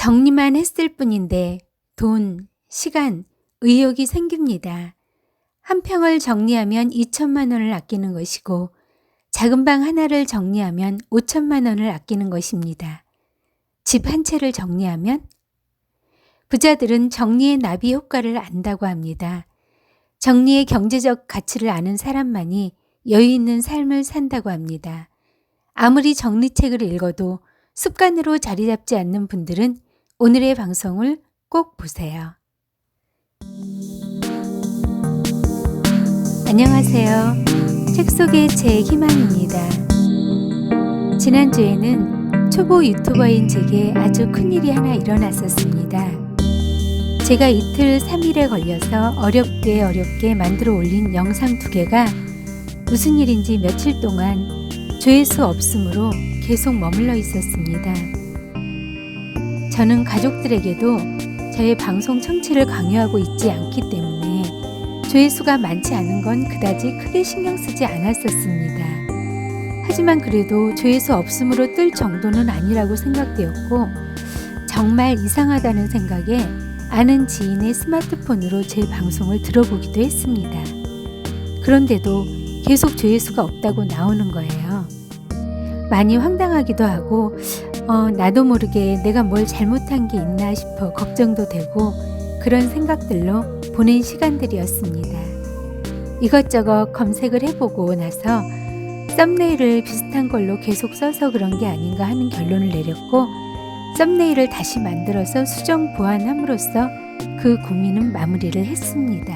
정리만 했을 뿐인데 돈, 시간, 의욕이 생깁니다. 한 평을 정리하면 2천만 원을 아끼는 것이고 작은 방 하나를 정리하면 5천만 원을 아끼는 것입니다. 집 한 채를 정리하면? 부자들은 정리의 나비 효과를 안다고 합니다. 정리의 경제적 가치를 아는 사람만이 여유 있는 삶을 산다고 합니다. 아무리 정리책을 읽어도 습관으로 자리 잡지 않는 분들은 오늘의 방송을 꼭 보세요. 안녕하세요. 책 속의 제 희망입니다. 지난주에는 초보 유튜버인 제게 아주 큰일이 하나 일어났었습니다. 제가 이틀 3일에 걸려서 어렵게 만들어 올린 영상 2개가 무슨 일인지 며칠 동안 조회수 없음으로 계속 머물러 있었습니다. 저는 가족들에게도 저의 방송 청취를 강요하고 있지 않기 때문에 조회수가 많지 않은 건 그다지 크게 신경 쓰지 않았었습니다. 하지만 그래도 조회수 없음으로 뜰 정도는 아니라고 생각되었고 정말 이상하다는 생각에 아는 지인의 스마트폰으로 제 방송을 들어보기도 했습니다. 그런데도 계속 조회수가 없다고 나오는 거예요. 많이 황당하기도 하고 나도 모르게 내가 뭘 잘못한 게 있나 싶어 걱정도 되고 그런 생각들로 보낸 시간들이었습니다. 이것저것 검색을 해보고 나서 썸네일을 비슷한 걸로 계속 써서 그런 게 아닌가 하는 결론을 내렸고 썸네일을 다시 만들어서 수정 보완함으로써 그 고민은 마무리를 했습니다.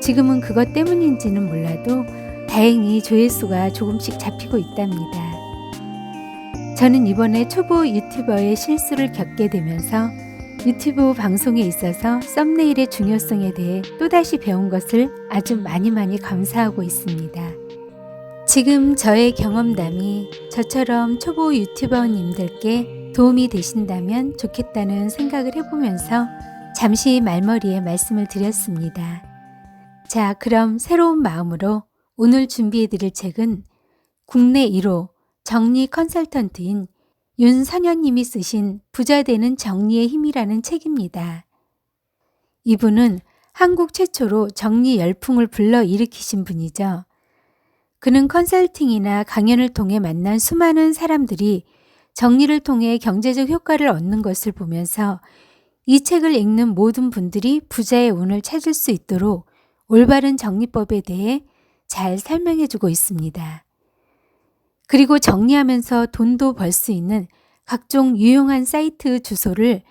지금은 그것 때문인지는 몰라도 다행히 조회수가 조금씩 잡히고 있답니다. 저는 이번에 초보 유튜버의 실수를 겪게 되면서 유튜브 방송에 있어서 썸네일의 중요성에 대해 또다시 배운 것을 아주 많이 감사하고 있습니다. 지금 저의 경험담이 저처럼 초보 유튜버님들께 도움이 되신다면 좋겠다는 생각을 해보면서 잠시 말머리에 말씀을 드렸습니다. 자, 그럼 새로운 마음으로 오늘 준비해드릴 책은 국내 1호 정리 컨설턴트인 윤선현님이 쓰신 부자 되는 정리의 힘이라는 책입니다. 이분은 한국 최초로 정리 열풍을 불러일으키신 분이죠. 그는 컨설팅이나 강연을 통해 만난 수많은 사람들이 정리를 통해 경제적 효과를 얻는 것을 보면서 이 책을 읽는 모든 분들이 부자의 운을 찾을 수 있도록 올바른 정리법에 대해 잘 설명해주고 있습니다. 그리고 정리하면서 돈도 벌 수 있는 각종 유용한 사이트 주소를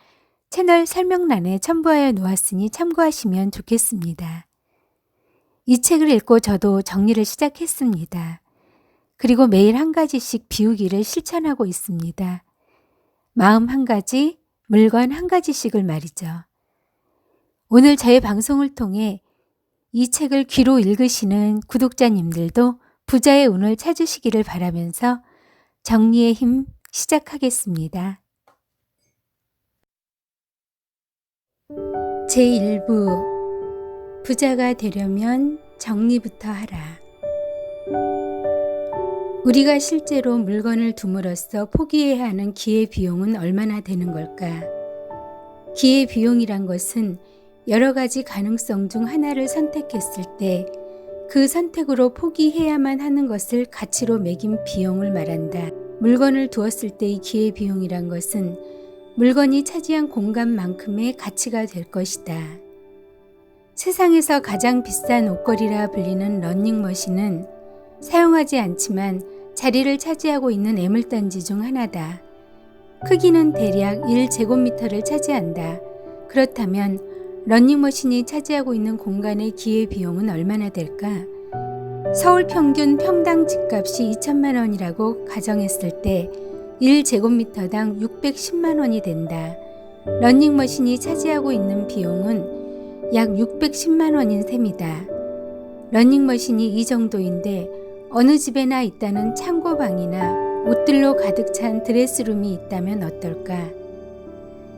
채널 설명란에 첨부하여 놓았으니 참고하시면 좋겠습니다. 이 책을 읽고 저도 정리를 시작했습니다. 그리고 매일 한 가지씩 비우기를 실천하고 있습니다. 마음 한 가지, 물건 한 가지씩을 말이죠. 오늘 저의 방송을 통해 이 책을 귀로 읽으시는 구독자님들도 부자의 운을 찾으시기를 바라면서 정리의 힘 시작하겠습니다. 제1부 부자가 되려면 정리부터 하라. 우리가 실제로 물건을 둠으로써 포기해야 하는 기회비용은 얼마나 되는 걸까? 기회비용이란 것은 여러 가지 가능성 중 하나를 선택했을 때 그 선택으로 포기해야만 하는 것을 가치로 매긴 비용을 말한다. 물건을 두었을 때의 기회비용이란 것은 물건이 차지한 공간만큼의 가치가 될 것이다. 세상에서 가장 비싼 옷걸이라 불리는 러닝머신은 사용하지 않지만 자리를 차지하고 있는 애물단지 중 하나다. 크기는 대략 1제곱미터를 차지한다. 그렇다면 러닝머신이 차지하고 있는 공간의 기회비용은 얼마나 될까? 서울 평균 평당 집값이 2천만 원이라고 가정했을 때 1제곱미터당 610만 원이 된다. 러닝머신이 차지하고 있는 비용은 약 610만 원인 셈이다. 러닝머신이 이 정도인데 어느 집에나 있다는 창고방이나 옷들로 가득 찬 드레스룸이 있다면 어떨까?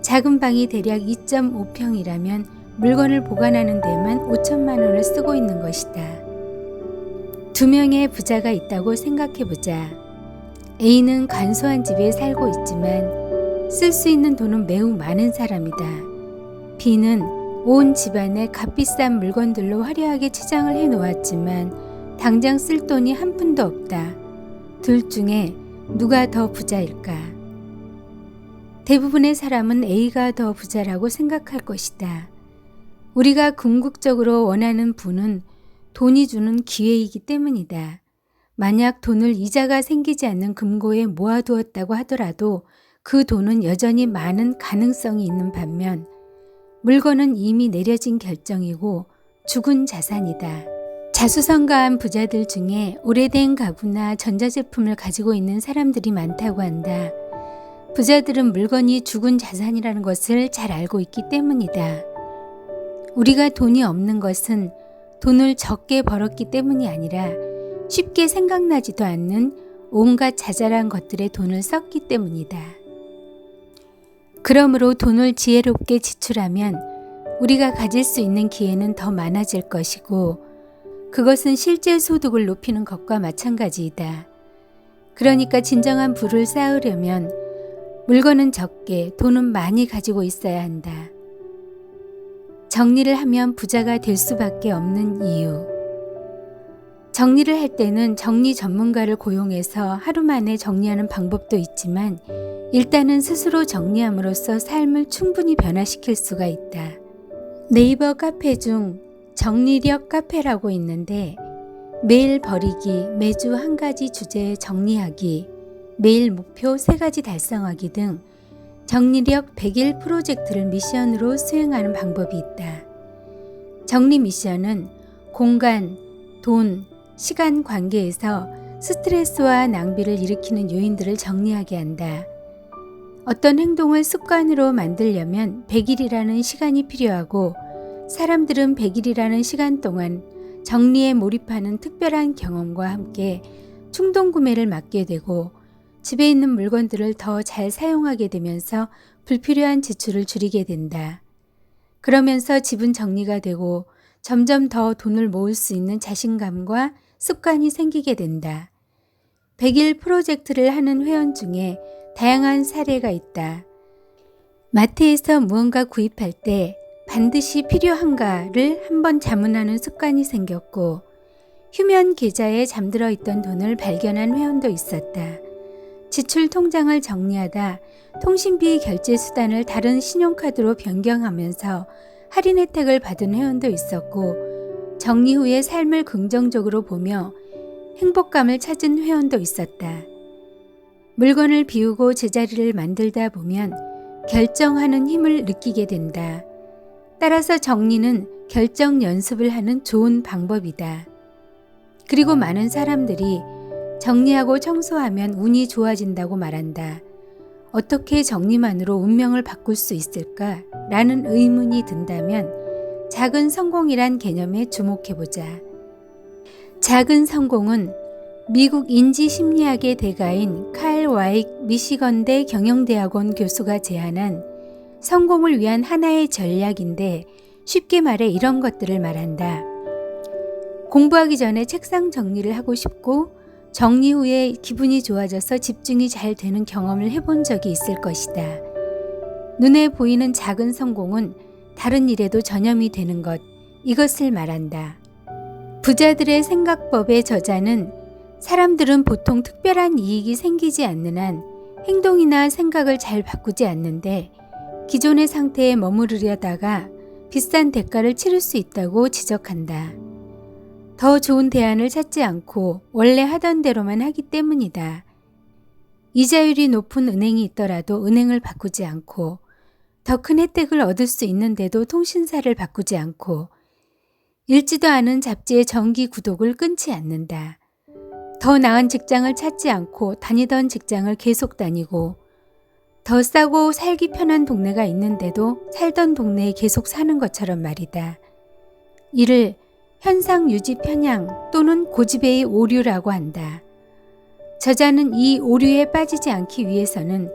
작은 방이 대략 2.5평이라면 물건을 보관하는 데만 5천만 원을 쓰고 있는 것이다. 2명의 부자가 있다고 생각해보자. A는 간소한 집에 살고 있지만 쓸 수 있는 돈은 매우 많은 사람이다. B는 온 집안에 값비싼 물건들로 화려하게 치장을 해놓았지만 당장 쓸 돈이 한 푼도 없다. 둘 중에 누가 더 부자일까? 대부분의 사람은 A가 더 부자라고 생각할 것이다. 우리가 궁극적으로 원하는 부는 돈이 주는 기회이기 때문이다. 만약 돈을 이자가 생기지 않는 금고에 모아두었다고 하더라도 그 돈은 여전히 많은 가능성이 있는 반면 물건은 이미 내려진 결정이고 죽은 자산이다. 자수성가한 부자들 중에 오래된 가구나 전자제품을 가지고 있는 사람들이 많다고 한다. 부자들은 물건이 죽은 자산이라는 것을 잘 알고 있기 때문이다. 우리가 돈이 없는 것은 돈을 적게 벌었기 때문이 아니라 쉽게 생각나지도 않는 온갖 자잘한 것들에 돈을 썼기 때문이다. 그러므로 돈을 지혜롭게 지출하면 우리가 가질 수 있는 기회는 더 많아질 것이고 그것은 실제 소득을 높이는 것과 마찬가지이다. 그러니까 진정한 부를 쌓으려면 물건은 적게, 돈은 많이 가지고 있어야 한다. 정리를 하면 부자가 될 수밖에 없는 이유. 정리를 할 때는 정리 전문가를 고용해서 하루 만에 정리하는 방법도 있지만 일단은 스스로 정리함으로써 삶을 충분히 변화시킬 수가 있다. 네이버 카페 중 정리력 카페라고 있는데 매일 버리기, 매주 한 가지 주제 정리하기, 매일 목표 3가지 달성하기 등 정리력 100일 프로젝트를 미션으로 수행하는 방법이 있다. 정리 미션은 공간, 돈, 시간 관계에서 스트레스와 낭비를 일으키는 요인들을 정리하게 한다. 어떤 행동을 습관으로 만들려면 100일이라는 시간이 필요하고 사람들은 100일이라는 시간 동안 정리에 몰입하는 특별한 경험과 함께 충동 구매를 막게 되고 집에 있는 물건들을 더 잘 사용하게 되면서 불필요한 지출을 줄이게 된다. 그러면서 집은 정리가 되고 점점 더 돈을 모을 수 있는 자신감과 습관이 생기게 된다. 100일 프로젝트를 하는 회원 중에 다양한 사례가 있다. 마트에서 무언가 구입할 때 반드시 필요한가를 한번 자문하는 습관이 생겼고 휴면 계좌에 잠들어 있던 돈을 발견한 회원도 있었다. 지출 통장을 정리하다 통신비 결제 수단을 다른 신용카드로 변경하면서 할인 혜택을 받은 회원도 있었고 정리 후에 삶을 긍정적으로 보며 행복감을 찾은 회원도 있었다. 물건을 비우고 제자리를 만들다 보면 결정하는 힘을 느끼게 된다. 따라서 정리는 결정 연습을 하는 좋은 방법이다. 그리고 많은 사람들이 정리하고 청소하면 운이 좋아진다고 말한다. 어떻게 정리만으로 운명을 바꿀 수 있을까? 라는 의문이 든다면 작은 성공이란 개념에 주목해보자. 작은 성공은 미국 인지심리학의 대가인 칼 와익 미시건대 경영대학원 교수가 제안한 성공을 위한 하나의 전략인데 쉽게 말해 이런 것들을 말한다. 공부하기 전에 책상 정리를 하고 싶고 정리 후에 기분이 좋아져서 집중이 잘 되는 경험을 해본 적이 있을 것이다. 눈에 보이는 작은 성공은 다른 일에도 전염이 되는 것, 이것을 말한다. 부자들의 생각법의 저자는 사람들은 보통 특별한 이익이 생기지 않는 한 행동이나 생각을 잘 바꾸지 않는데 기존의 상태에 머무르려다가 비싼 대가를 치를 수 있다고 지적한다. 더 좋은 대안을 찾지 않고 원래 하던 대로만 하기 때문이다. 이자율이 높은 은행이 있더라도 은행을 바꾸지 않고 더 큰 혜택을 얻을 수 있는데도 통신사를 바꾸지 않고 읽지도 않은 잡지의 정기 구독을 끊지 않는다. 더 나은 직장을 찾지 않고 다니던 직장을 계속 다니고 더 싸고 살기 편한 동네가 있는데도 살던 동네에 계속 사는 것처럼 말이다. 이를 현상 유지 편향 또는 고지배의 오류라고 한다. 저자는 이 오류에 빠지지 않기 위해서는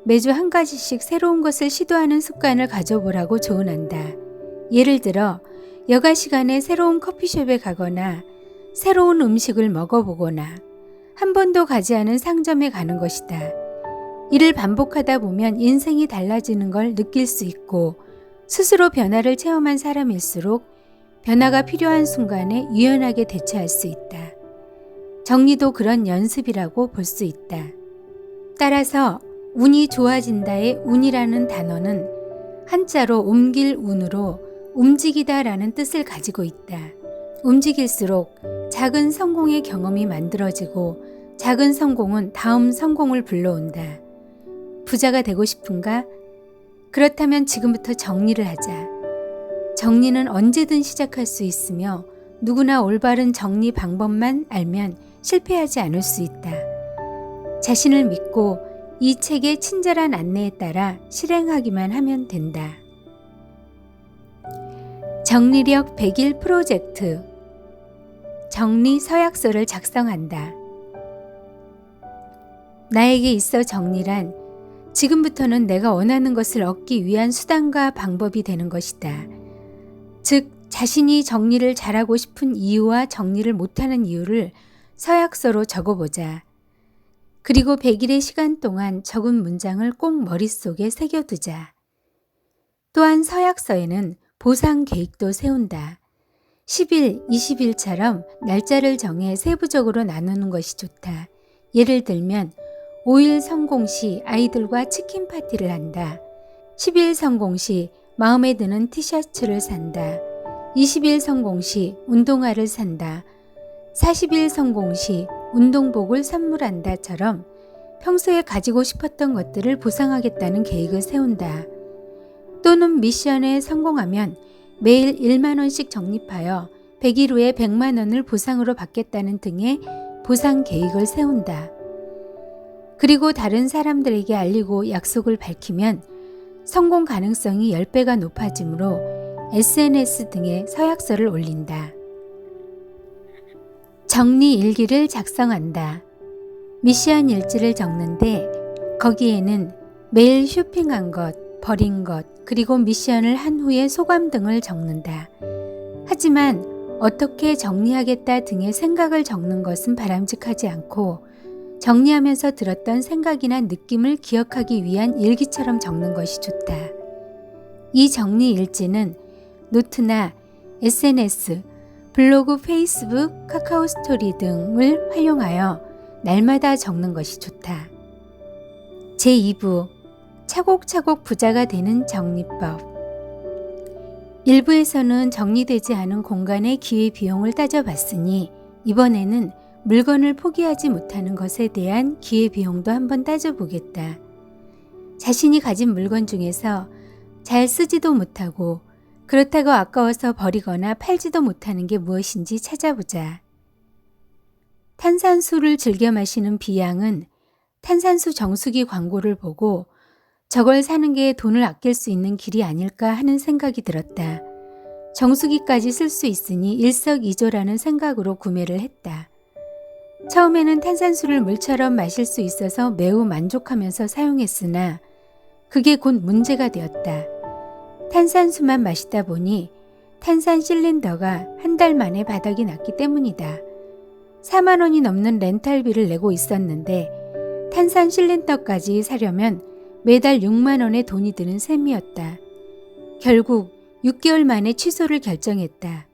매주 한 가지씩 새로운 것을 시도하는 습관을 가져보라고 조언한다. 예를 들어 여가 시간에 새로운 커피숍에 가거나 새로운 음식을 먹어보거나 한 번도 가지 않은 상점에 가는 것이다. 이를 반복하다 보면 인생이 달라지는 걸 느낄 수 있고 스스로 변화를 체험한 사람일수록 변화가 필요한 순간에 유연하게 대처할 수 있다. 정리도 그런 연습이라고 볼 수 있다. 따라서 운이 좋아진다의 운이라는 단어는 한자로 옮길 운으로 움직이다라는 뜻을 가지고 있다. 움직일수록 작은 성공의 경험이 만들어지고 작은 성공은 다음 성공을 불러온다. 부자가 되고 싶은가? 그렇다면 지금부터 정리를 하자. 정리는 언제든 시작할 수 있으며 누구나 올바른 정리 방법만 알면 실패하지 않을 수 있다. 자신을 믿고 이 책의 친절한 안내에 따라 실행하기만 하면 된다. 정리력 100일 프로젝트. 정리 서약서를 작성한다. 나에게 있어 정리란 지금부터는 내가 원하는 것을 얻기 위한 수단과 방법이 되는 것이다. 즉, 자신이 정리를 잘하고 싶은 이유와 정리를 못하는 이유를 서약서로 적어보자. 그리고 100일의 시간 동안 적은 문장을 꼭 머릿속에 새겨두자. 또한 서약서에는 보상 계획도 세운다. 10일, 20일처럼 날짜를 정해 세부적으로 나누는 것이 좋다. 예를 들면 5일 성공 시 아이들과 치킨 파티를 한다. 10일 성공 시 마음에 드는 티셔츠를 산다. 20일 성공 시 운동화를 산다. 40일 성공 시 운동복을 선물한다처럼 평소에 가지고 싶었던 것들을 보상하겠다는 계획을 세운다. 또는 미션에 성공하면 매일 1만 원씩 적립하여 100일 후에 100만 원을 보상으로 받겠다는 등의 보상 계획을 세운다. 그리고 다른 사람들에게 알리고 약속을 밝히면 성공 가능성이 10배가 높아지므로 SNS 등에 서약서를 올린다. 정리 일기를 작성한다. 미션 일지를 적는데 거기에는 매일 쇼핑한 것, 버린 것, 그리고 미션을 한 후의 소감 등을 적는다. 하지만 어떻게 정리하겠다 등의 생각을 적는 것은 바람직하지 않고 정리하면서 들었던 생각이나 느낌을 기억하기 위한 일기처럼 적는 것이 좋다. 이 정리 일지는 노트나 SNS, 블로그, 페이스북, 카카오 스토리 등을 활용하여 날마다 적는 것이 좋다. 제2부 차곡차곡 부자가 되는 정리법. 1부에서는 정리되지 않은 공간의 기회비용을 따져봤으니 이번에는 물건을 포기하지 못하는 것에 대한 기회비용도 한번 따져보겠다. 자신이 가진 물건 중에서 잘 쓰지도 못하고 그렇다고 아까워서 버리거나 팔지도 못하는 게 무엇인지 찾아보자. 탄산수를 즐겨 마시는 비양은 탄산수 정수기 광고를 보고 저걸 사는 게 돈을 아낄 수 있는 길이 아닐까 하는 생각이 들었다. 정수기까지 쓸 수 있으니 일석이조라는 생각으로 구매를 했다. 처음에는 탄산수를 물처럼 마실 수 있어서 매우 만족하면서 사용했으나 그게 곧 문제가 되었다. 탄산수만 마시다 보니 탄산 실린더가 한 달 만에 바닥이 났기 때문이다. 4만 원이 넘는 렌탈비를 내고 있었는데 탄산 실린더까지 사려면 매달 6만 원의 돈이 드는 셈이었다. 결국 6개월 만에 취소를 결정했다.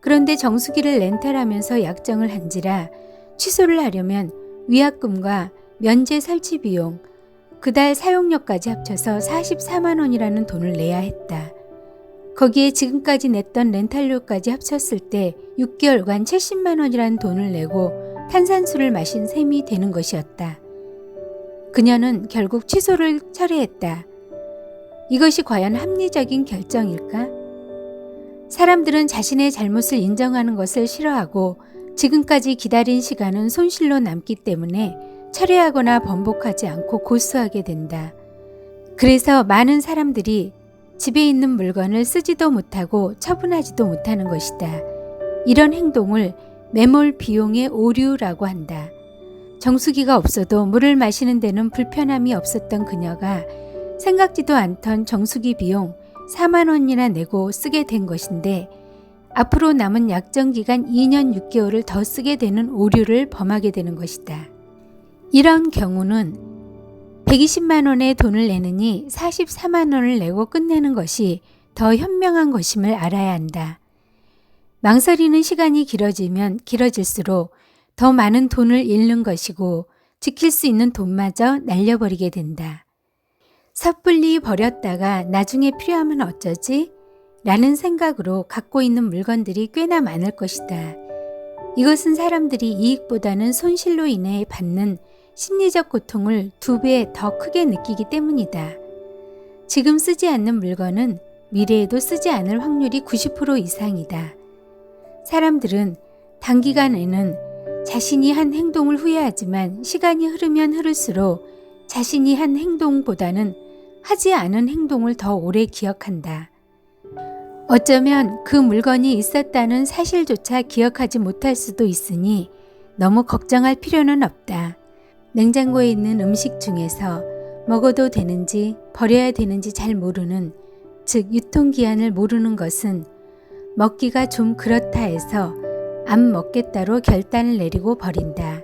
그런데 정수기를 렌탈하면서 약정을 한지라 취소를 하려면 위약금과 면제 설치 비용, 그달 사용료까지 합쳐서 44만 원이라는 돈을 내야 했다. 거기에 지금까지 냈던 렌탈료까지 합쳤을 때 6개월간 70만 원이라는 돈을 내고 탄산수를 마신 셈이 되는 것이었다. 그녀는 결국 취소를 철회했다. 이것이 과연 합리적인 결정일까? 사람들은 자신의 잘못을 인정하는 것을 싫어하고 지금까지 기다린 시간은 손실로 남기 때문에 철회하거나 번복하지 않고 고수하게 된다. 그래서 많은 사람들이 집에 있는 물건을 쓰지도 못하고 처분하지도 못하는 것이다. 이런 행동을 매몰 비용의 오류라고 한다. 정수기가 없어도 물을 마시는 데는 불편함이 없었던 그녀가 생각지도 않던 정수기 비용 4만 원이나 내고 쓰게 된 것인데 앞으로 남은 약정기간 2년 6개월을 더 쓰게 되는 오류를 범하게 되는 것이다. 이런 경우는 120만 원의 돈을 내느니 44만 원을 내고 끝내는 것이 더 현명한 것임을 알아야 한다. 망설이는 시간이 길어지면 길어질수록 더 많은 돈을 잃는 것이고 지킬 수 있는 돈마저 날려버리게 된다. 섣불리 버렸다가 나중에 필요하면 어쩌지? 라는 생각으로 갖고 있는 물건들이 꽤나 많을 것이다. 이것은 사람들이 이익보다는 손실로 인해 받는 심리적 고통을 2배 더 크게 느끼기 때문이다. 지금 쓰지 않는 물건은 미래에도 쓰지 않을 확률이 90% 이상이다. 사람들은 단기간에는 자신이 한 행동을 후회하지만 시간이 흐르면 흐를수록 자신이 한 행동보다는 하지 않은 행동을 더 오래 기억한다. 어쩌면 그 물건이 있었다는 사실조차 기억하지 못할 수도 있으니 너무 걱정할 필요는 없다. 냉장고에 있는 음식 중에서 먹어도 되는지 버려야 되는지 잘 모르는, 즉 유통기한을 모르는 것은 먹기가 좀 그렇다 해서 안 먹겠다로 결단을 내리고 버린다.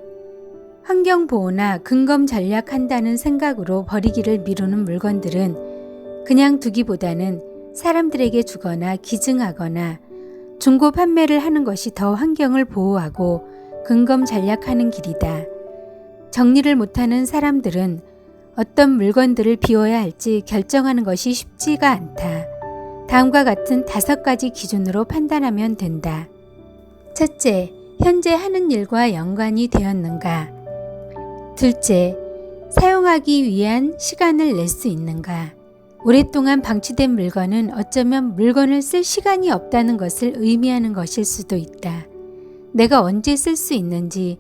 환경보호나 근검 전략한다는 생각으로 버리기를 미루는 물건들은 그냥 두기보다는 사람들에게 주거나 기증하거나 중고 판매를 하는 것이 더 환경을 보호하고 근검 전략하는 길이다. 정리를 못하는 사람들은 어떤 물건들을 비워야 할지 결정하는 것이 쉽지가 않다. 다음과 같은 5가지 기준으로 판단하면 된다. 첫째, 현재 하는 일과 연관이 되었는가? 둘째, 사용하기 위한 시간을 낼 수 있는가? 오랫동안 방치된 물건은 어쩌면 물건을 쓸 시간이 없다는 것을 의미하는 것일 수도 있다. 내가 언제 쓸 수 있는지,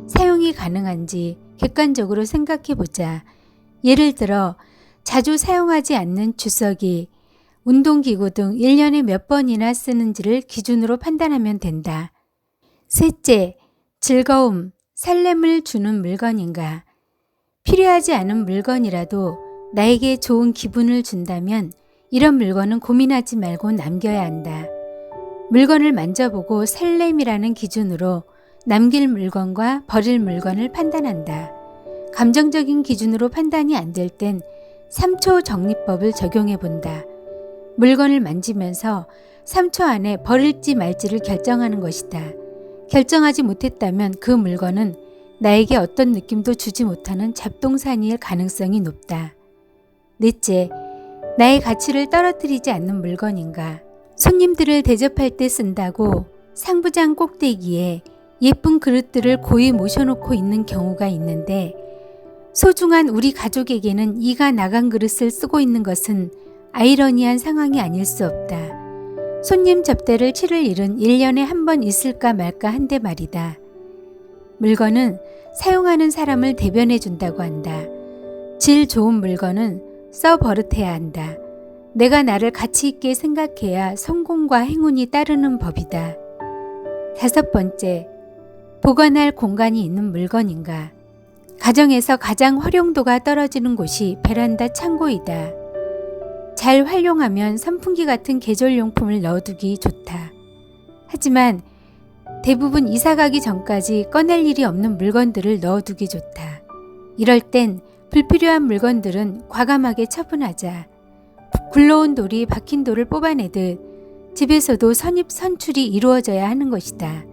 사용이 가능한지 객관적으로 생각해보자. 예를 들어 자주 사용하지 않는 주석이, 운동기구 등 1년에 몇 번이나 쓰는지를 기준으로 판단하면 된다. 셋째, 즐거움, 설렘을 주는 물건인가? 필요하지 않은 물건이라도 나에게 좋은 기분을 준다면 이런 물건은 고민하지 말고 남겨야 한다. 물건을 만져보고 설렘이라는 기준으로 남길 물건과 버릴 물건을 판단한다. 감정적인 기준으로 판단이 안 될 땐 3초 정리법을 적용해 본다. 물건을 만지면서 3초 안에 버릴지 말지를 결정하는 것이다. 결정하지 못했다면 그 물건은 나에게 어떤 느낌도 주지 못하는 잡동사니일 가능성이 높다. 넷째, 나의 가치를 떨어뜨리지 않는 물건인가? 손님들을 대접할 때 쓴다고 상부장 꼭대기에 예쁜 그릇들을 고이 모셔놓고 있는 경우가 있는데 소중한 우리 가족에게는 이가 나간 그릇을 쓰고 있는 것은 아이러니한 상황이 아닐 수 없다. 손님 접대를 치를 일은 1년에 한 번 있을까 말까 한데 말이다. 물건은 사용하는 사람을 대변해 준다고 한다. 질 좋은 물건은 써 버릇해야 한다. 내가 나를 가치 있게 생각해야 성공과 행운이 따르는 법이다. 5번째, 보관할 공간이 있는 물건인가? 가정에서 가장 활용도가 떨어지는 곳이 베란다 창고이다. 잘 활용하면 선풍기 같은 계절용품을 넣어두기 좋다. 하지만 대부분 이사 가기 전까지 꺼낼 일이 없는 물건들을 넣어두기 좋다. 이럴 땐 불필요한 물건들은 과감하게 처분하자. 굴러온 돌이 박힌 돌을 뽑아내듯 집에서도 선입선출이 이루어져야 하는 것이다.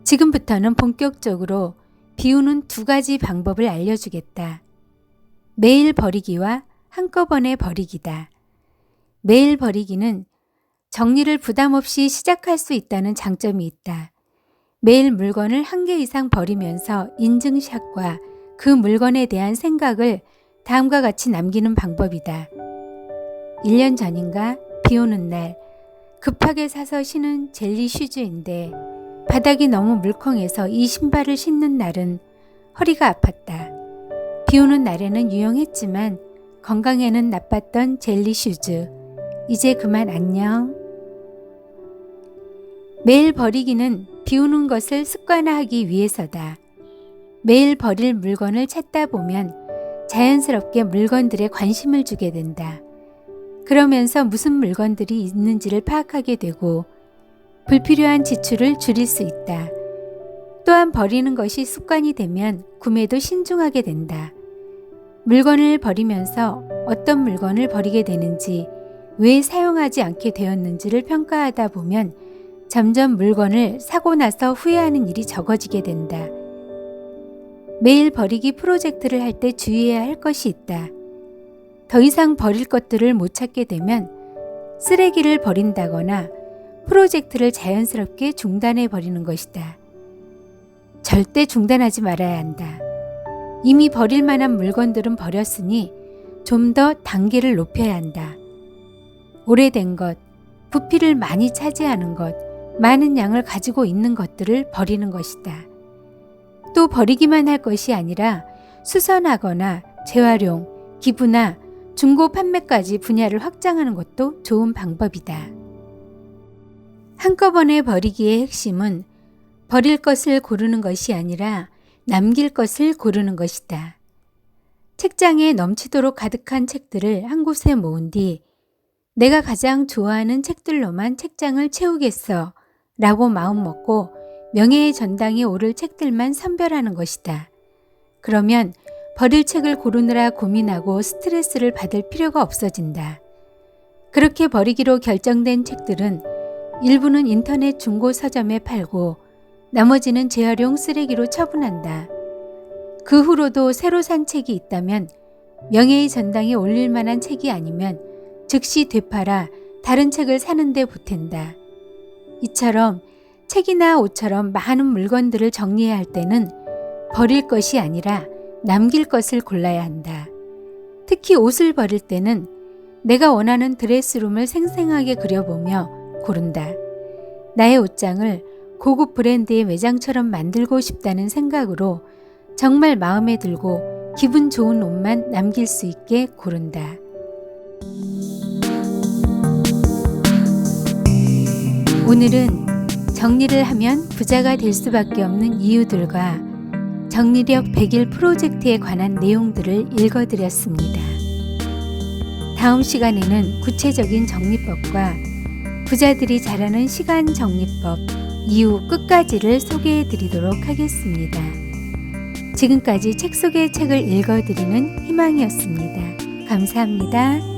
지금부터는 본격적으로 비우는 2가지 방법을 알려주겠다. 매일 버리기와 한꺼번에 버리기다. 매일 버리기는 정리를 부담 없이 시작할 수 있다는 장점이 있다. 매일 물건을 1개 이상 버리면서 인증샷과 그 물건에 대한 생각을 다음과 같이 남기는 방법이다. 1년 전인가 비 오는 날 급하게 사서 신은 젤리 슈즈인데 바닥이 너무 물컹해서 이 신발을 신는 날은 허리가 아팠다. 비 오는 날에는 유용했지만 건강에는 나빴던 젤리 슈즈. 이제 그만 안녕. 매일 버리기는 비우는 것을 습관화하기 위해서다. 매일 버릴 물건을 찾다 보면 자연스럽게 물건들에 관심을 주게 된다. 그러면서 무슨 물건들이 있는지를 파악하게 되고 불필요한 지출을 줄일 수 있다. 또한 버리는 것이 습관이 되면 구매도 신중하게 된다. 물건을 버리면서 어떤 물건을 버리게 되는지, 왜 사용하지 않게 되었는지를 평가하다 보면 점점 물건을 사고 나서 후회하는 일이 적어지게 된다. 매일 버리기 프로젝트를 할 때 주의해야 할 것이 있다. 더 이상 버릴 것들을 못 찾게 되면 쓰레기를 버린다거나 프로젝트를 자연스럽게 중단해 버리는 것이다. 절대 중단하지 말아야 한다. 이미 버릴 만한 물건들은 버렸으니 좀 더 단계를 높여야 한다. 오래된 것, 부피를 많이 차지하는 것, 많은 양을 가지고 있는 것들을 버리는 것이다. 또 버리기만 할 것이 아니라 수선하거나 재활용, 기부나 중고 판매까지 분야를 확장하는 것도 좋은 방법이다. 한꺼번에 버리기의 핵심은 버릴 것을 고르는 것이 아니라 남길 것을 고르는 것이다. 책장에 넘치도록 가득한 책들을 한 곳에 모은 뒤 내가 가장 좋아하는 책들로만 책장을 채우겠어 라고 마음먹고 명예의 전당에 오를 책들만 선별하는 것이다. 그러면 버릴 책을 고르느라 고민하고 스트레스를 받을 필요가 없어진다. 그렇게 버리기로 결정된 책들은 일부는 인터넷 중고 서점에 팔고 나머지는 재활용 쓰레기로 처분한다. 그 후로도 새로 산 책이 있다면 명예의 전당에 올릴 만한 책이 아니면 즉시 되팔아 다른 책을 사는 데 보탠다. 이처럼 책이나 옷처럼 많은 물건들을 정리해야 할 때는 버릴 것이 아니라 남길 것을 골라야 한다. 특히 옷을 버릴 때는 내가 원하는 드레스룸을 생생하게 그려보며 고른다. 나의 옷장을 고급 브랜드의 매장처럼 만들고 싶다는 생각으로 정말 마음에 들고 기분 좋은 옷만 남길 수 있게 고른다. 오늘은 정리를 하면 부자가 될 수밖에 없는 이유들과 정리력 100일 프로젝트에 관한 내용들을 읽어드렸습니다. 다음 시간에는 구체적인 정리법과 부자들이 잘하는 시간 정리법 이후 끝까지를 소개해드리도록 하겠습니다. 지금까지 책 속의 책을 읽어드리는 희망이었습니다. 감사합니다.